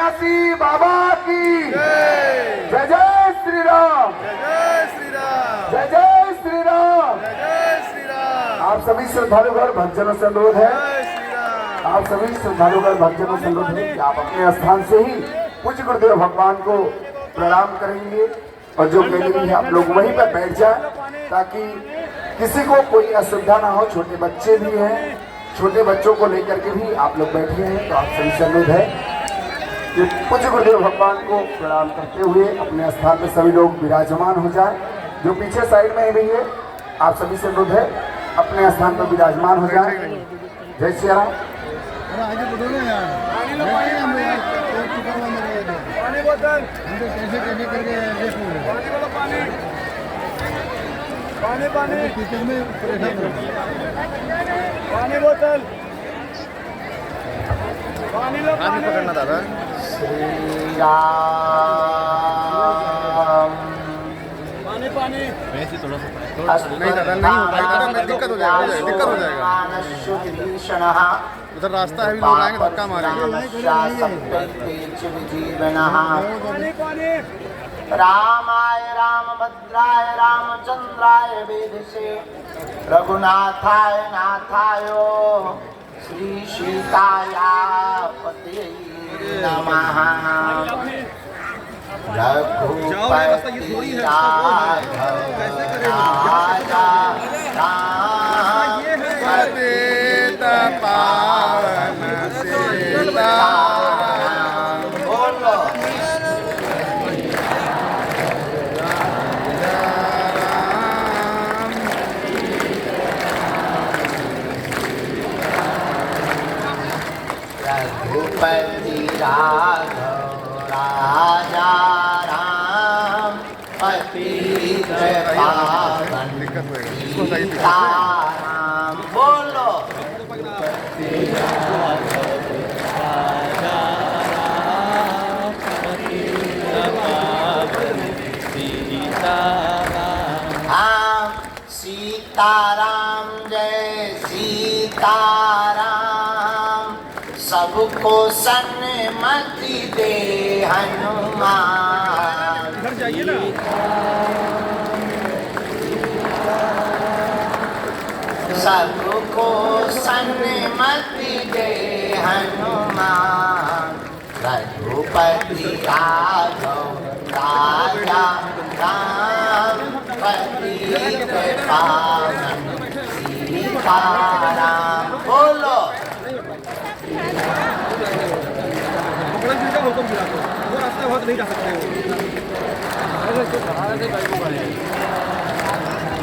सन्यासी बाबा की जय जय श्री राम, जय श्री राम, जय जय श्री राम। जय श्री राम। आप सभी श्रद्धालुगण भक्तजनों से अनुरोध है, जय श्री राम। आप सभी श्रद्धालुगण भक्तजनों से अनुरोध है कि आप अपने स्थान से ही पूज्य गुरुदेव भगवान को प्रणाम करेंगे और जो कहेंगे आप लोग वहीं पर बैठ जाए ताकि किसी को कोई असुविधा ना हो। छोटे बच्चे भी हैं, छोटे बच्चों को लेकर के भी आप लोग बैठे हैं, तो आप सभी से अनुरोध है कि पूज्य गुरुदेव भगवान को प्रणाम करते हुए अपने स्थान पर सभी लोग विराजमान हो जाए। जो पीछे साइड में भी है, आप सभी से अनुरोध है अपने स्थान पर विराजमान हो जाए। जय श्री राम। पानी बोतल, कैसे कैसे करके पानी बोलो, पानी, पानी, पानी, किचन में परेशान हो गए। पानी बोतल, पानी लो, पानी पकड़ना दादा। श्री राम। पानी, पानी। वैसे थोड़ा सा नहीं दादा, नहीं हो पाएगा, दिक्कत हो जाएगा, दिक्कत हो जाएगा। उधर रास्ता है, भी लोग आएंगे धक्का मारेंगे। पानी, पानी। रामाय रामभद्राय रामचंद्राय वेदसे रघुनाथाय नाथायो श्री सीताया पते नमः। रघुपति राघव राजा राम पतित पावन सीताराम। बोलो रघुपति राघव राजा राम पतित पावन सीताराम। बोलो हाँ, सीताराम जय सीताराम। सबको सन्मति दे हनुमान। इधर जाइए ना। सबको सन्मति दे हनुमान। रघुपति राघव राजा राम पतित पावन सीताराम। बोलो हुक्म दिया तो वो रास्ते बहुत नहीं जा सकते हो।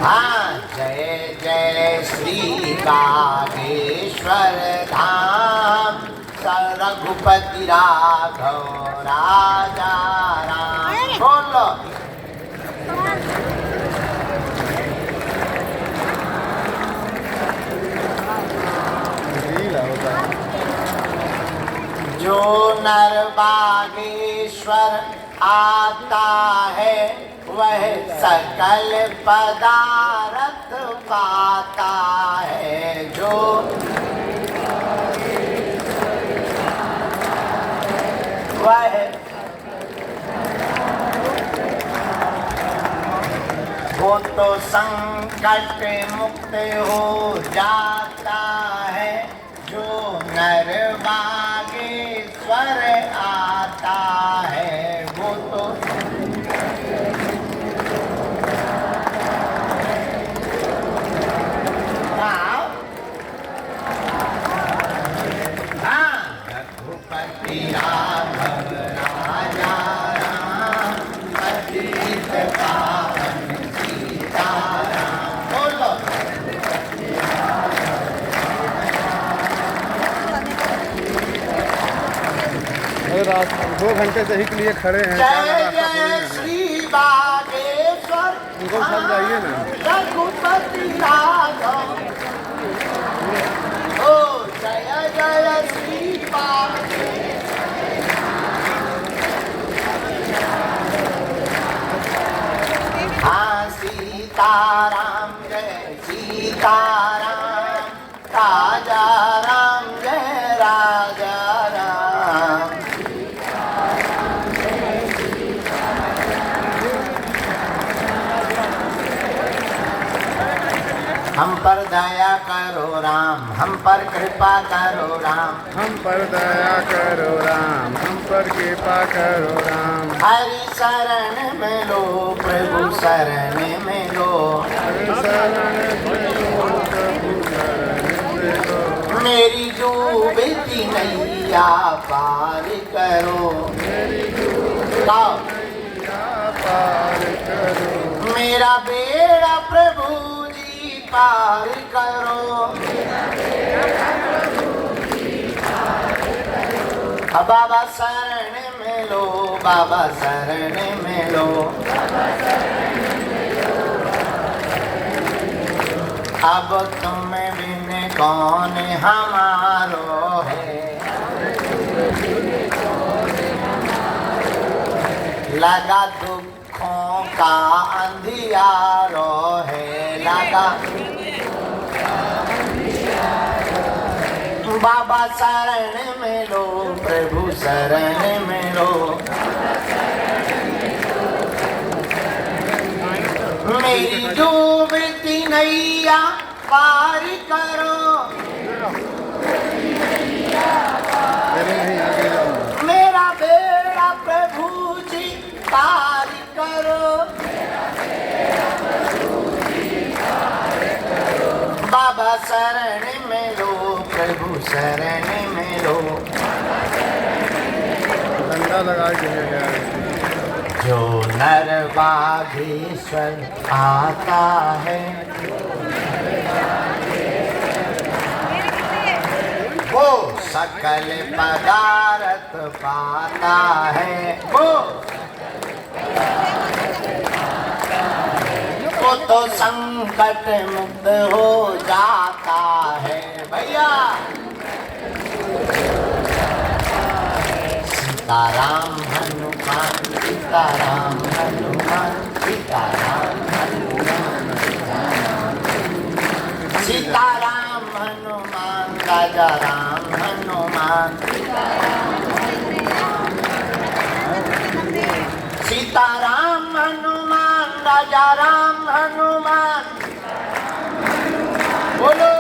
हाँ, जय जय श्री बागेश्वर धाम रघुपति राघव राजा राम। बोलो जो नर बागेश्वर आता है वह सकल पदार्थ पाता है। जो वह वो तो संकट मुक्त हो जाता है। जो नर बागेश्वर आता है वो तो रघुपति राघव राजा राम पतित पावन सीताराम। बोलो 2 घंटे से ही के लिए खड़े हैं। जय जय श्री बागेश्वर उनको सब जाइए ना। रघुपति राघव। ओ जय जय श्री हाँ सीताराम जय सीताराम। राजा राम जय राजा राम। हम पर दया करो राम, हम पर कृपा करो राम। हम पर दया करो राम, हम पर कृपा करो राम। हरि शरण में लो प्रभु शरण में लो, मेरी डूबती नैया पार करो। गाओ। मेरा बेड़ा प्रभु जी पार करो। बाबा शरण में लो, बाबा शरण में लो। अब तुम बिन कौन हमारो है, लगा दुखों का अंधियारो है, लगा। बाबा शरण में लो प्रभु शरण में लो, मेरी डूबती नैया पार करो। मेरा बेड़ा प्रभु जी पार करो। बाबा शरण में लो प्रभु शरण में लो। डंडा लगा के जो नर बागेश्वर आता है, वो सकल पदार्थ पाता है। वो तो संकट मुक्त हो जाता है भैया। सीताराम हनुमान, सीताराम हनुमान, सीताराम हनुमान, सीताराम हनुमान, राजा राम हनुमान। सीताराम हनुमान, राजा राम हनुमान। बोलो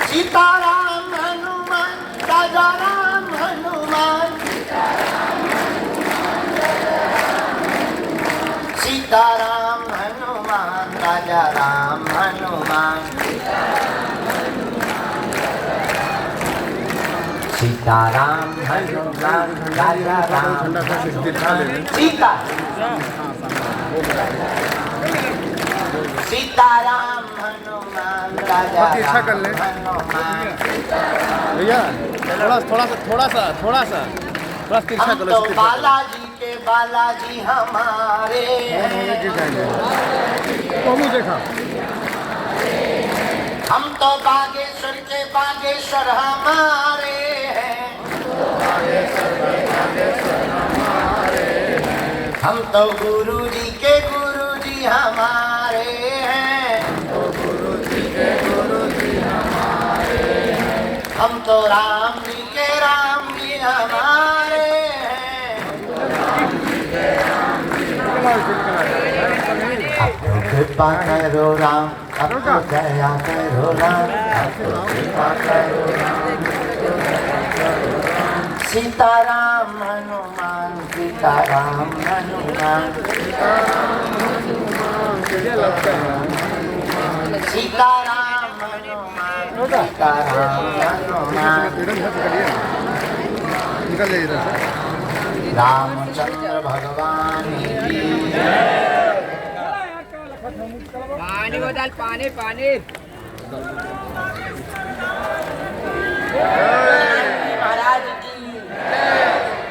सीताराम हनुमान, राजा राम हनुमान। सीताराम हनुमान, राजा राम हनुमान। सीताराम हनुमान, राजा राम। सीता सीताराम हनुमान, राजा अच्छा कर ले। राम हनुमान। भैया थोड़ा सा तिरछा हम कर तो लो। बालाजी के बालाजी हमारे हैं। देखा हम तो बागेश्वर के बागेश्वर हमारे हैं। हम तो गुरु जी के गुरु जी हमारे हैं। हम तो राम जी के राम जी हमारे हैं। अब तो कृपा करो राम, अब तो दया करो राम, अब तो कृपा करो राम। सीताराम हनुमान, सीताराम हनुमान। सीताराम हनुमान, सीताराम हनुमान। निकल जाइए इधर से। रामचंद्र भगवान की पानी बदल पानी पानी महाराज की,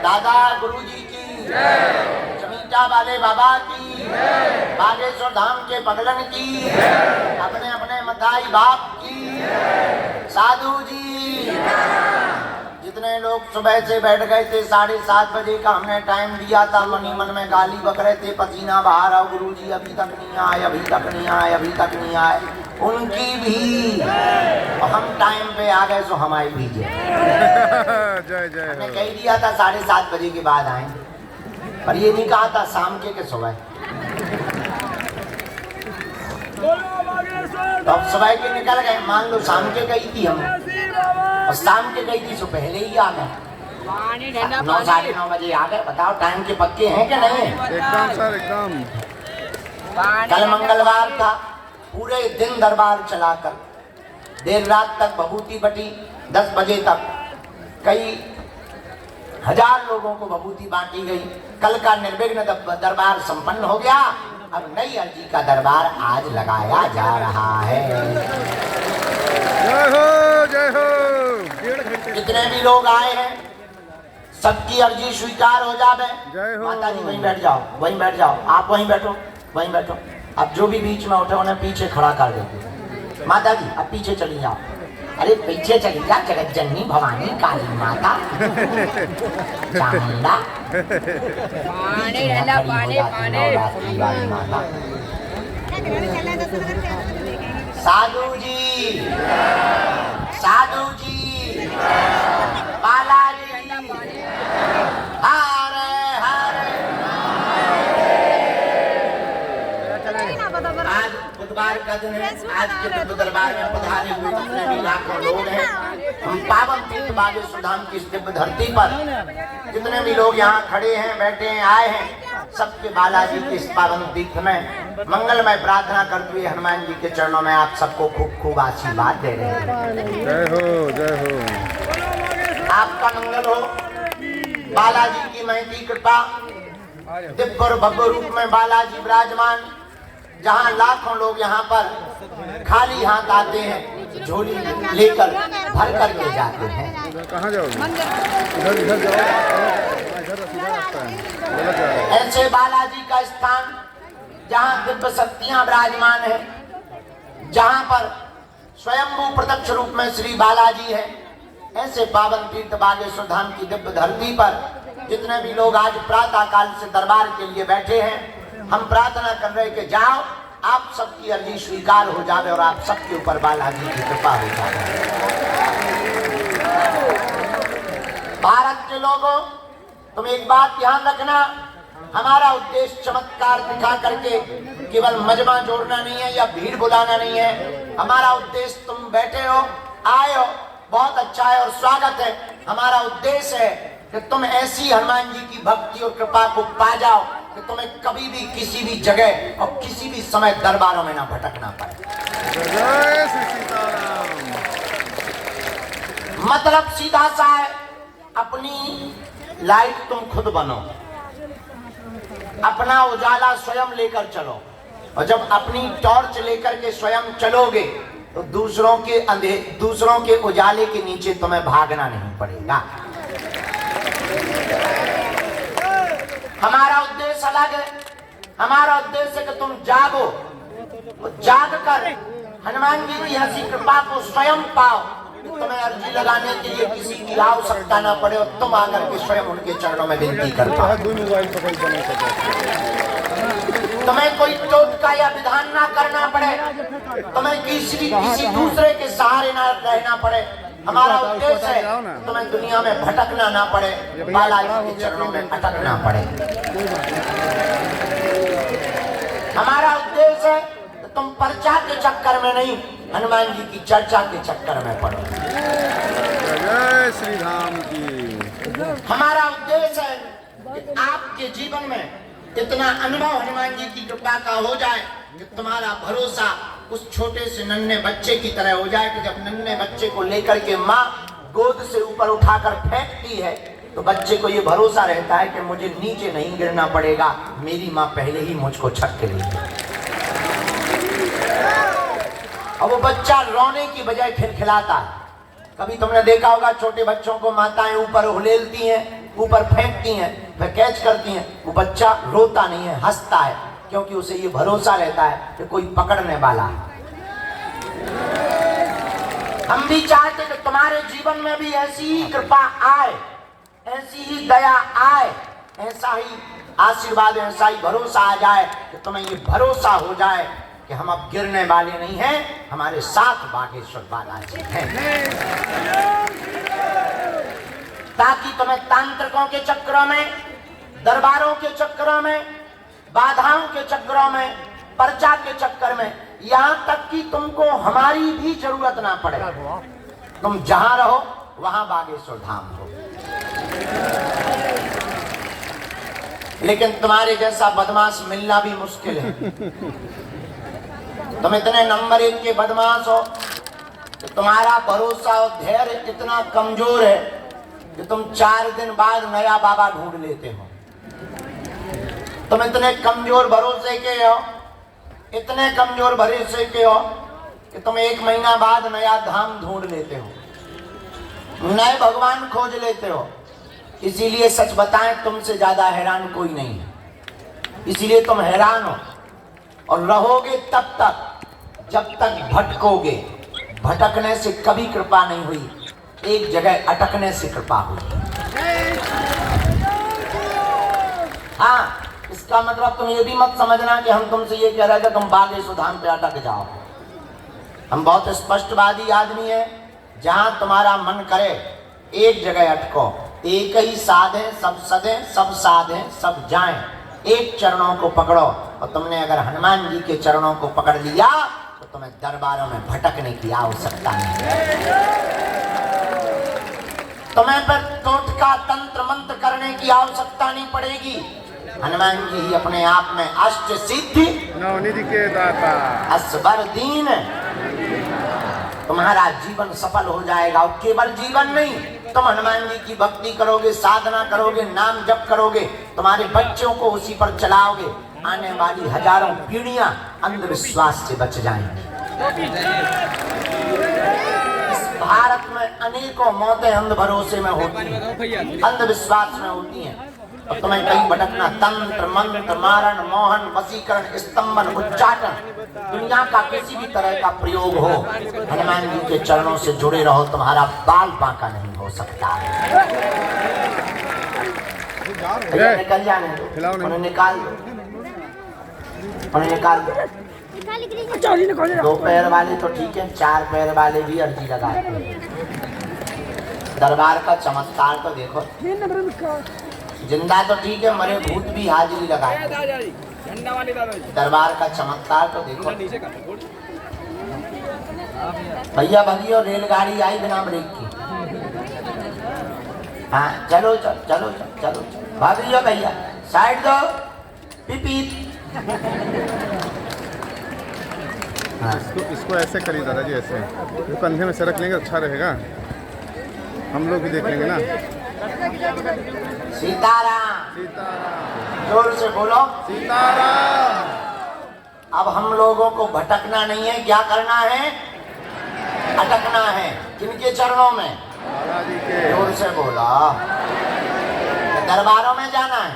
दादा गुरु जी की, चमीटा वाले बाबा की, बागेश्वर धाम के पगलन की, अपने अपने मताई बाप की, साधु जी। जितने लोग सुबह से बैठ गए थे 7:30 बजे का हमने टाइम दिया था, मनी मन में गाली बक रहे थे, पसीना बहा रहा, गुरु जी अभी तक नहीं आए, अभी तक नहीं आए, अभी तक नहीं आए। उनकी भी हम टाइम पे आ गए सो हमारी भी जय जय हमने कह दिया था 7:30 बजे के बाद आए, पर ये नहीं कहा था शाम के सुबह। तो अब सुबह के निकल गए, मान लो शाम के गई थी हम, और शाम के गई थी तो पहले ही आ गए, पानी ठंडा 9 साढ़े 9 बजे आ गए। बताओ टाइम के पक्के हैं कि नहीं? एकदम सर एकदम। कल मंगलवार था, पूरे दिन दरबार चलाकर देर रात तक भभूति बटी, 10 बजे तक कई हजार लोगों को भभूति बांटी गई। कल का निर्विघ्न दरबार संपन्न हो गया। अब नई अर्जी का दरबार आज लगाया जा रहा है। जय हो जय हो। जितने भी लोग आए हैं सबकी अर्जी स्वीकार हो जावे। जय हो। माता जी वहीं बैठ जाओ, वहीं बैठ जाओ, आप वहीं बैठो, वहीं बैठो। अब जो भी बीच में उठे उन्हें पीछे खड़ा कर देते। माता जी अब पीछे चली जाओ। अरे पीछे चली जा, जगत जननी भवानी काली माता चामुंडा पानी ठंडा पानी पानी। माता साधु जी, साधु जी, बालाजी हरे हरे। आज बुधवार का दिन है। आज के दिव्य दरबार में पधारे हुए जितने भी लाखों लोग हैं, हम पावन तीर्थ बागेश्वर धाम की इस दिव्य धरती पर जितने भी लोग यहाँ खड़े हैं, बैठे हैं, आए हैं, सबके बालाजी के इस पावन तीर्थ में मंगलमय प्रार्थना करते हुए हनुमान जी के चरणों में आप सबको खूब खूब आशीर्वाद दे रहे हैं। जय हो जय हो। आपका मंगल हो। बालाजी की महती कृपा, दिव्य और भव्य रूप में बालाजी विराजमान। जहाँ लाखों लोग यहाँ पर खाली हाथ आते हैं, झोली लेकर भर करके जाते हैं। कहाँ जाओगे? इधर इधर जाओ, इधर सीधा रास्ता है, गलत जा रहा है। ऐसे बालाजी का स्थान जहाँ दिव्य शक्तियाँ विराजमान है, जहाँ पर स्वयंभू प्रत्यक्ष रूप में श्री बालाजी है, ऐसे पावन तीर्थ बागेश्वर धाम की दिव्य धरती पर जितने भी लोग आज प्रातः काल से दरबार के लिए बैठे हैं, हम प्रार्थना कर रहे कि जाओ आप सबकी अर्जी स्वीकार हो जावे और आप सबके ऊपर बालाजी की कृपा हो जावे। भारत के लोगों, तुम एक बात ध्यान रखना, हमारा उद्देश्य चमत्कार दिखा करके केवल मजमा जोड़ना नहीं है या भीड़ बुलाना नहीं है। हमारा उद्देश्य, तुम बैठे हो, आए हो, बहुत अच्छा है और स्वागत है। हमारा उद्देश्य है कि तुम ऐसी हनुमान जी की भक्ति और कृपा को पा जाओ कि तुम्हें कभी भी किसी भी जगह और किसी भी समय दरबारों में ना भटकना पड़े। जय श्री सीताराम। मतलब सीधा सा है, अपनी लाइट तुम खुद बनो, अपना उजाला स्वयं लेकर चलो, और जब अपनी टॉर्च लेकर के स्वयं चलोगे तो दूसरों के उजाले के नीचे तुम्हें भागना नहीं पड़ेगा। हमारा उद्देश्य अलग है। हमारा उद्देश्य है कि तुम जागो, जाग कर हनुमान जी की ऐसी कृपा को स्वयं पाओ कि तुम्हें अर्जी लगाने के लिए किसी की आवश्यकता न पड़े और तुम आकर के स्वयं उनके चरणों में विनती कर पाओ। तुम्हें कोई टोटका या विधान ना करना पड़े, तुम्हें किसी दूसरे के सहारे ना रहना पड़े। हमारा उद्देश्य है तुम्हें दुनिया में भटकना ना पड़े, बालाजी के चरणों में अटकना पड़े। हमारा उद्देश्य है कि तुम पर्चा के चक्कर में नहीं, हनुमान जी की चर्चा के चक्कर में पड़ो। जय श्री राम की। हमारा उद्देश्य है कि आपके जीवन में इतना अनुभव हनुमान जी की कृपा का हो जाए कि तुम्हारा भरोसा उस छोटे से नन्हे बच्चे की तरह हो जाए कि जब नन्हे बच्चे को लेकर के माँ गोद से ऊपर उठाकर फेंकती है तो बच्चे को ये भरोसा रहता है कि मुझे नीचे नहीं गिरना पड़ेगा, मेरी माँ पहले ही मुझको छक के ली। और वो बच्चा रोने की बजाय खिलखिलाता है। कभी तुमने देखा होगा छोटे बच्चों को माताएं ऊपर उलेलती हैं, ऊपर फेंकती हैं, फिर कैच करती हैं, वो बच्चा रोता नहीं है, हंसता है, क्योंकि उसे ये भरोसा रहता है कि कोई पकड़ने वाला है। हम भी चाहते कि तुम्हारे जीवन में भी ऐसी ही कृपा आए, ऐसी ही दया आए, ऐसा ही आशीर्वाद, ऐसा ही भरोसा आ जाए कि तुम्हें ये भरोसा हो जाए कि हम अब गिरने वाले नहीं हैं, हमारे साथ बागेश्वर बालाजी हैं। ताकि तुम्हें तांत्रिकों के चक्रों में, दरबारों के चक्रों में, बाधाओं के चक्रों में, पर्चा के चक्कर में यहाँ तक कि तुमको हमारी भी जरूरत ना पड़े, तुम जहां रहो वहां बागेश्वर धाम हो। लेकिन तुम्हारे जैसा बदमाश मिलना भी मुश्किल है। तुम इतने नंबर 1 के बदमाश हो कि तुम्हारा भरोसा और धैर्य इतना कमजोर है कि तुम 4 दिन बाद नया बाबा ढूंढ लेते हो। तुम इतने कमजोर भरोसे के हो, इतने कमजोर भरोसे के हो कि तुम 1 महीना बाद नया धाम ढूंढ लेते हो, नए भगवान खोज लेते हो। इसीलिए सच बताएं, तुमसे ज्यादा हैरान कोई नहीं है। इसीलिए तुम हैरान हो और रहोगे तब तक जब तक भटकोगे। भटकने से कभी कृपा नहीं हुई, एक जगह अटकने से कृपा हुई। हाँ, इसका मतलब तुम ये भी मत समझना कि हम तुमसे ये कह रहे थे तुम बागेश्वर धाम पे अटक जाओ। हम बहुत स्पष्टवादी आदमी है। जहां तुम्हारा मन करे एक जगह अटको। एक ही साध है, सब सदे, सब साध है, सब जाएं। एक चरणों को पकड़ो। और तुमने अगर हनुमान जी के चरणों को पकड़ लिया तो तुम्हें दरबारों में भटकने की आवश्यकता नहीं। तुम्हें पर टोटका तंत्र मंत्र करने की आवश्यकता नहीं पड़ेगी। हनुमान जी ही अपने आप में अष्ट सिद्धि नवनिधि के दाता असबर दीन। तुम्हारा जीवन सफल हो जाएगा। और केवल जीवन नहीं, तुम हनुमान जी की भक्ति करोगे, साधना करोगे, नाम जप करोगे, तुम्हारे बच्चों को उसी पर चलाओगे। आने वाली हजारों पीढ़ियां अंधविश्वास से बच जाएंगी। इस भारत में अनेकों मौतें अंध भरोसे में होती हैं, अंधविश्वास में होती हैं। और तुम्हें कहीं भटकना, तंत्र मंत्र मारण मोहन वशीकरण स्तंभन उच्चाटन दुनिया का किसी भी तरह का प्रयोग हो, हनुमान जी के चरणों से जुड़े रहो, तुम्हारा बाल बांका नहीं हो सकता। निकल जाने दो, उन्हें निकाल दो, उन्हें निकाल दो। 2 पैर वाले तो ठीक है, 4 पैर वाले भी अर्जी लगाते हैं। दरबार का चमत्कार तो देखो। जिंदा तो ठीक है, मरे भूत भी हाजिरी लगाते। दरबार का चमत्कार तो देखो। भैया भगियो, रेलगाड़ी आई बिना ब्रेक की। हाँ, चलो चलो चलो चलो भागियो भैया, साइड दो, पीपी। हाँ, इसको ऐसे करिए दादाजी, ऐसे तो कंधे में सरक लेंगे, अच्छा रहेगा। हम लोग भी देख लेंगे ना। सीताराम, सीताराम, जोर से बोलो सीताराम। अब हम लोगों को भटकना नहीं है, क्या करना है? अटकना है। किनके चरणों में? बालाजी के। जोर से बोला। दरबारों में जाना है।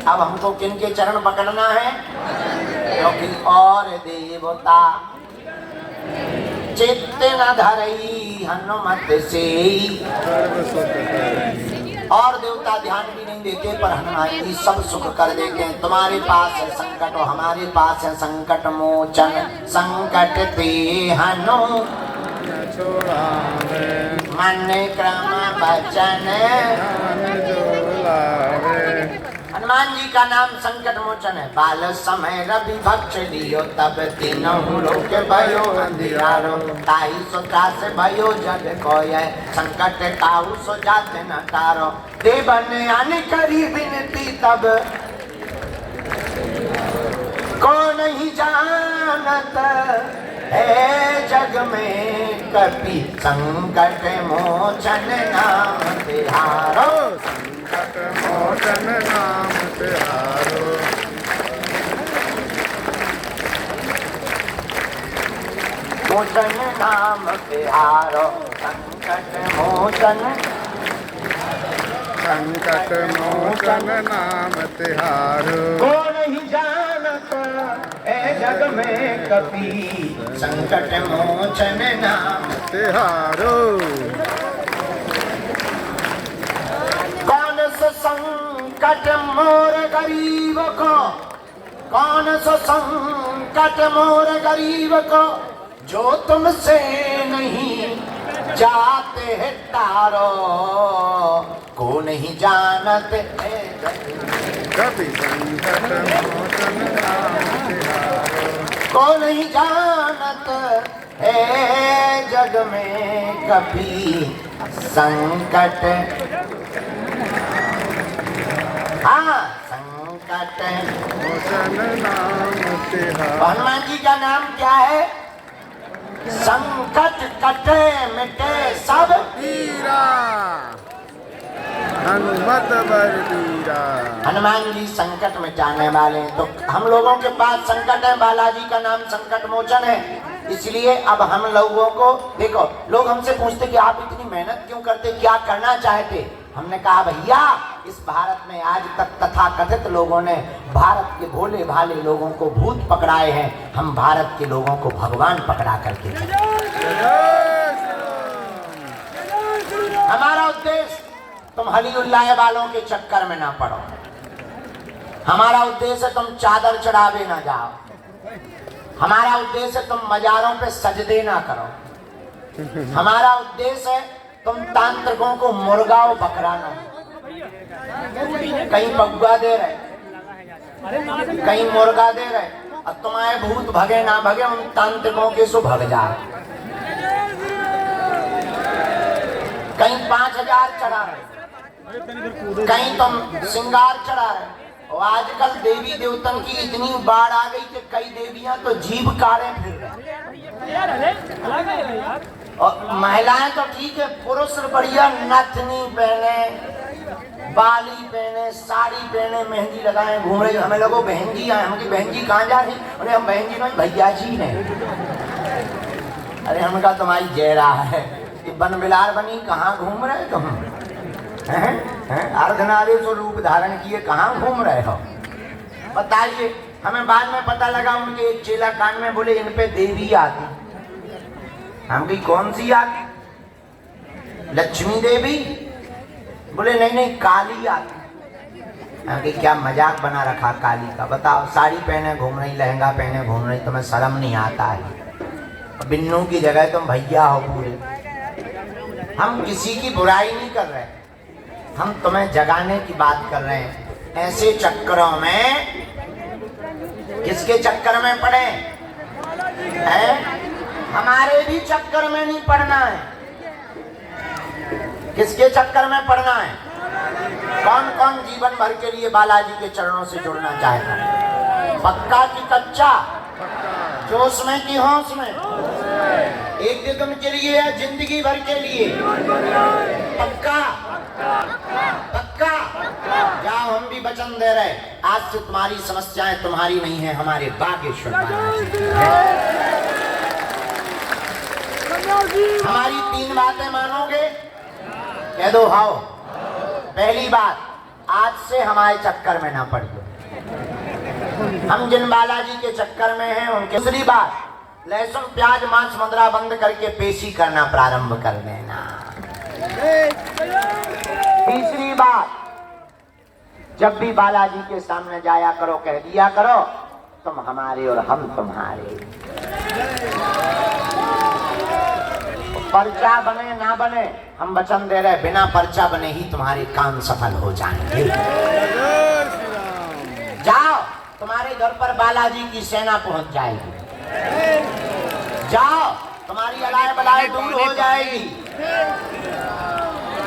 अब हमको किनके चरण पकड़ना है? क्योंकि और देवता चित्त न धरई हनुमत से। और देवता ध्यान भी नहीं देते, पर हनुमान जी सब सुख कर देते हैं। तुम्हारे पास है संकट और हमारे पास है संकट मोचन। संकट ते हनु मन क्रम वचन। हनुमान जी का नाम संकट मोचन है। बाल समय रवि भक्ष लियो, तब तीनों लोक भयो अंधियारो। ताई सो त्रास भयो जग कोय, संकट काहू सो जात न तारो। देवन आने करी विनती, तब कौन ही जानत है जग में कपि। संकट मोचन नाम तिहारो, संकट मोचन नाम तिहारो। मोचन नाम तिहारो, संकट मोचन। संकट मोचन नाम तिहारो। कौन ही जानत है जग में कपि। संकट मोचन नाम तिहारो। कौन सा संकट मोर गरीब को, कौन सा संकट मोर गरीब को, जो तुमसे नहीं जाते हैं तारो। को नहीं जानत है कभी संकट मोचन नाम तिहारो। को नहीं जानत है जग में कभी संकट। हाँ संकट। मोचन नाम तिहार। हनुमान जी का नाम क्या है? संकट कटे मिटे सब पीरा हनुमत बलबीरा। हनुमान जी संकट मिटाने वाले हैं। तो हम लोगों के पास संकट है, बालाजी का नाम संकट मोचन है। इसलिए अब हम लोगों को देखो, लोग हमसे पूछते कि आप इतनी मेहनत क्यों करते, क्या करना चाहते? हमने कहा भैया इस भारत में आज तक तथाकथित लोगों ने भारत के भोले भाले लोगों को भूत पकड़ाए हैं, हम भारत के लोगों को भगवान पकड़ा करके। हमारा उद्देश्य तुम हलीउल्लाह वालों के चक्कर में ना पड़ो। हमारा उद्देश्य तुम चादर चढ़ावे ना जाओ। हमारा उद्देश्य तुम मजारों पे सजदे ना करो। हमारा उद्देश्य है तुम तांत्रिकों को मुर्गा और बकरा ना। कहीं बगुआ दे रहे, कहीं मुर्गा दे रहे, और तुम्हारे भूत भगे ना भगे, उन तांत्रिकों के सो भग जाए। कहीं 5000 चढ़ा रहे, कहीं तुम श्रृंगार चढ़ा रहे। और आजकल देवी देवतन की इतनी बाढ़ आ गई कि कई देवियां तो जीभ काढ़े फिर रहे। और महिलाएं तो ठीक है, पुरुष बढ़िया नथनी पहने, बाली पहने, साड़ी पहने, मेहंदी लगाए, घूम रही। हमें लोगों बहन जी आए, हमकी बहन जी कहाँ जा रही? अरे हम बहन जी नहीं, भैया जी हैं। अरे हम कहा तुम्हारी जयरा है, ये बन बिलार बनी, कहाँ घूम रहे तुम? अर्धनारीश्वर रूप धारण किए कहाँ घूम रहे हो? बताइए। हमें बाद में पता लगा उनके एक चेला कान में बोले इन पे देवी आती। हम कही कौन सी आती? लक्ष्मी देवी? बोले नहीं नहीं काली आती। हम कही क्या मजाक बना रखा काली का? बताओ, साड़ी पहने घूम रही, लहंगा पहने घूम रही, तुम्हें शर्म नहीं आता है? बिन्नू की जगह तुम भैया हो पूरे। हम किसी की बुराई नहीं कर रहे, हम तुम्हें जगाने की बात कर रहे हैं। ऐसे चक्करों में, किसके चक्कर में पड़े हैं? हमारे भी चक्कर में नहीं पड़ना है। किसके चक्कर में पड़ना है? कौन कौन जीवन भर के लिए बालाजी के चरणों से जुड़ना चाहता है? पक्का कि कच्चा? जोश में कि होश में? एक दिन के लिए या जिंदगी भर के लिए? पक्का? पक्का? जाओ, हम भी वचन दे रहे, आज से तुम्हारी समस्याएं तुम्हारी नहीं है, हमारे बागेश्वर बालाजी की है। हमारी 3 बातें मानोगे? कह दो हाँ। पहली बात, आज से हमारे चक्कर में ना पड़िए, हम जिन बालाजी के चक्कर में हैं उनके। दूसरी बात, लहसुन प्याज मांस मदिरा बंद करके पेशी करना प्रारंभ कर देना। तीसरी बात, जब भी बालाजी के सामने जाया करो कह दिया करो तुम हमारे और हम तुम्हारे। पर्चा बने ना बने, हम वचन दे रहे, बिना पर्चा बने ही तुम्हारे काम सफल हो जाएंगे। जाओ, तुम्हारे घर पर बालाजी की सेना पहुंच जाएगी। जाओ, तुम्हारी अलाय बलाय दूर हो जाएगी।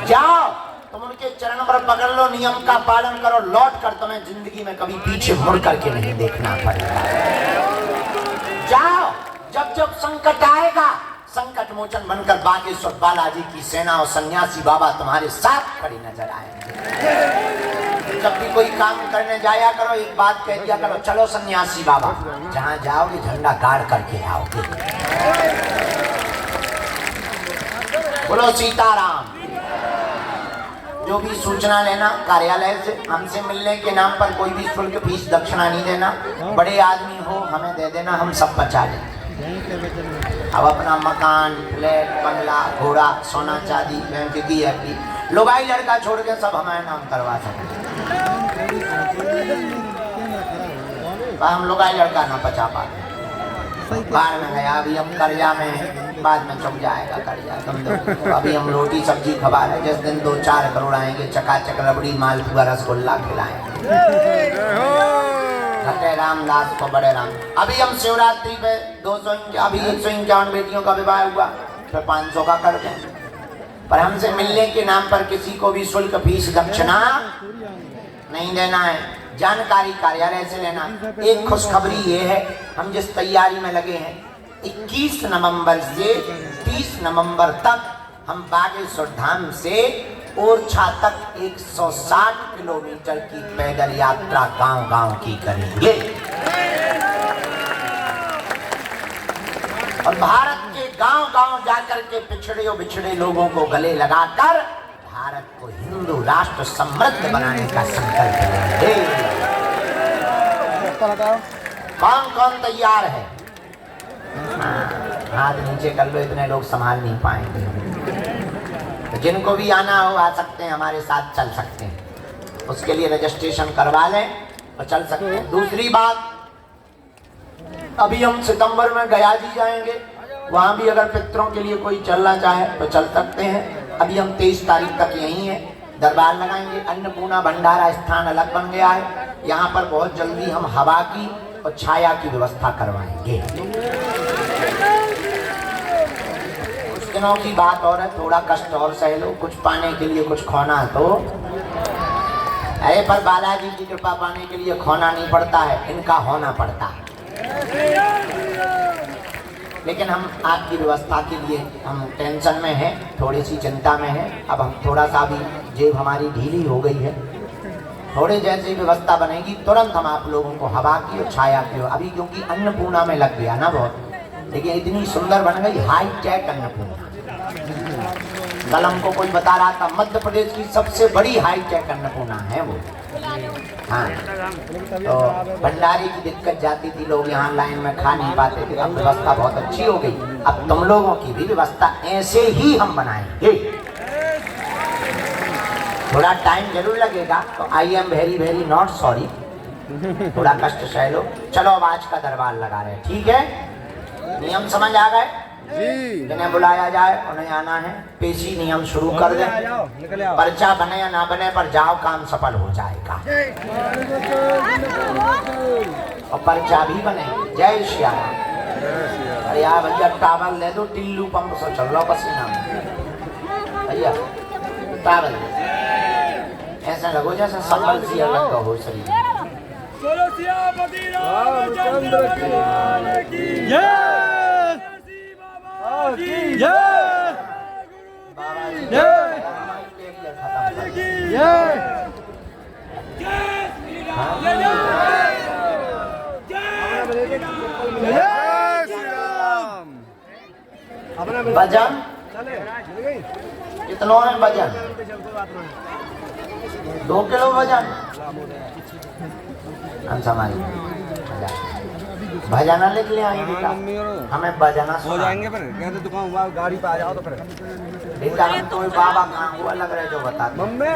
जाओ, तुम उनके चरण पर पकड़ लो, नियम का पालन करो, लौट कर तुम्हें जिंदगी में कभी पीछे मुड़ करके नहीं देखना पड़ेगा। जाओ, जब जब संकट आएगा, संकट मोचन बनकर बागेश्वर बालाजी की सेना और सन्यासी बाबा तुम्हारे साथ खड़ी नजर आएंगे। जब भी कोई काम करने जाया करो, एक बात कह दिया करो, चलो सन्यासी बाबा, जहां जाओगे झंडा गाड़ करके आओगे। बोलो सीताराम। जो भी सूचना लेना कार्यालय से, हमसे मिलने के नाम पर कोई भी शुल्क फीस दक्षिणा नहीं देना। बड़े आदमी हो हमें दे देना, हम सब बचा लेंगे। अब अपना मकान, फ्लैट, बंगला, घोड़ा, सोना चांदी, बैंक की एफडी, लोगाई लड़का छोड़ के सब हमारे नाम करवा सकते। हम लोगाई लड़का ना बचा पाते, बाहर में गया, अभी हम कर्जा में, बाद में चुक जाएगा कर्जा। तुम दो, अभी हम रोटी सब्जी खवा रहे, जिस दिन 2-4 करोड़ आएंगे, चकाचक रबड़ी मालपुआ रसगुल्ला खिलाएंगे। घटे रामदास को बड़े राम। अभी हम शिवरात्रि पे 151 बेटियों का विवाह हुआ, फिर 500 का कर दें। पर हमसे मिलने के नाम पर किसी को भी शुल्क फीस दक्षिणा नहीं देना है, जानकारी कार्यालय से लेना। एक खुशखबरी ये है, हम जिस तैयारी में लगे हैं 21 नवंबर से 30 नवंबर तक हम बागेश्वर धाम से ओरछा तक 160 किलोमीटर की पैदल यात्रा गांव-गांव की करेंगे और भारत के गांव-गांव जाकर के पिछड़े और बिछड़े लोगों को गले लगाकर भारत को हिंदू राष्ट्र समृद्ध बनाने का संकल्प लेंगे। कौन कौन तैयार है? हाथ नीचे कर लो, इतने लोग संभाल नहीं पाएंगे। तो जिनको भी आना हो आ सकते हैं, हमारे साथ चल सकते हैं। उसके लिए रजिस्ट्रेशन करवा लें और चल सकते हैं। दूसरी बात, अभी हम सितंबर में गया जी जाएंगे, वहाँ भी अगर पितरों के लिए कोई चलना चाहे तो चल सकते हैं। अभी हम 23 तारीख तक यहीं हैं, दरबार लगाएंगे। अन्नपूर्णा भंडारा स्थान अलग बन गया है, यहाँ पर बहुत जल्दी हम हवा की और छाया की व्यवस्था करवाएंगे। कुछ दिनों की बात और है, थोड़ा कष्ट और सह लो, कुछ पाने के लिए कुछ खोना तो। अरे पर बालाजी की कृपा पाने के लिए खोना नहीं पड़ता है, इनका होना पड़ता है। लेकिन हम आपकी व्यवस्था के लिए हम टेंशन में हैं, थोड़ी सी चिंता में हैं। अब हम थोड़ा सा भी जेब हमारी ढीली हो गई है, थोड़ी जैसी व्यवस्था बनेगी तुरंत हम आप लोगों को हवा की और छाया की। अभी क्योंकि अन्नपूर्णा में लग गया ना बहुत, लेकिन इतनी सुंदर बन गई हाईटेक अन्नपूर्णा। कल हमको कोई बता रहा था मध्य प्रदेश की सबसे बड़ी हाईटेक अन्नपूर्णा है वो। हाँ, तो भंडारे की दिक्कत जाती थी, लोग यहाँ लाइन में खा नहीं पाते थे। अब व्यवस्था बहुत अच्छी हो गई। अब तुम लोगों की भी व्यवस्था ऐसे ही हम बनाएंगे। थोड़ा टाइम जरूर लगेगा, तो I am very very not sorry, थोड़ा कष्ट सह लो। चलो अब आज का दरबार लगा रहे हैं, ठीक है? नियम समझ आ गए जी? जिन्हें बुलाया जाए उन्हें आना है। पेशी नियम शुरू कर दें, पर्चा बने या ना बने पर जाओ, काम सफल हो जाएगा। और पर्चा भी बने। जय श्री राम। अरे यार भैया टावल ले दो, टिल्लू पंप से चल रहा पसीना भैया, टावल ऐसा लगो जैसे सफल सी अलग हो शरीर। भजन कितनों है? भजन 2 किलो भजन हम समाज भजना लिख ले आएंगे बेटा, हमें भजना हो जाएंगे। फिर कहते दुकान गाड़ी पे आ जाओ तो फिर बेटा हम तो बाबा कहाँ हुआ लग रहे जो बता मम्मी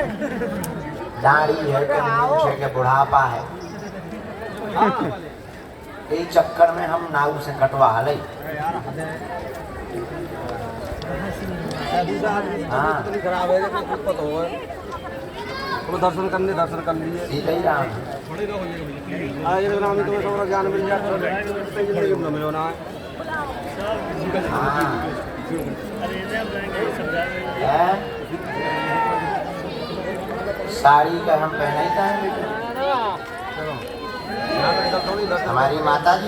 दाढ़ी है कि मूंछ है कि बुढ़ापा है। यही चक्कर में हम नाऊ से कटवा ले। हाँ तो दर्शन करने दर्शन कर लिए सीधे ही राम तुम्हें थोड़ा ज्ञान मिल जाता मिलो ना। साड़ी का हम पहना ही था बेटे, हमारी माता जी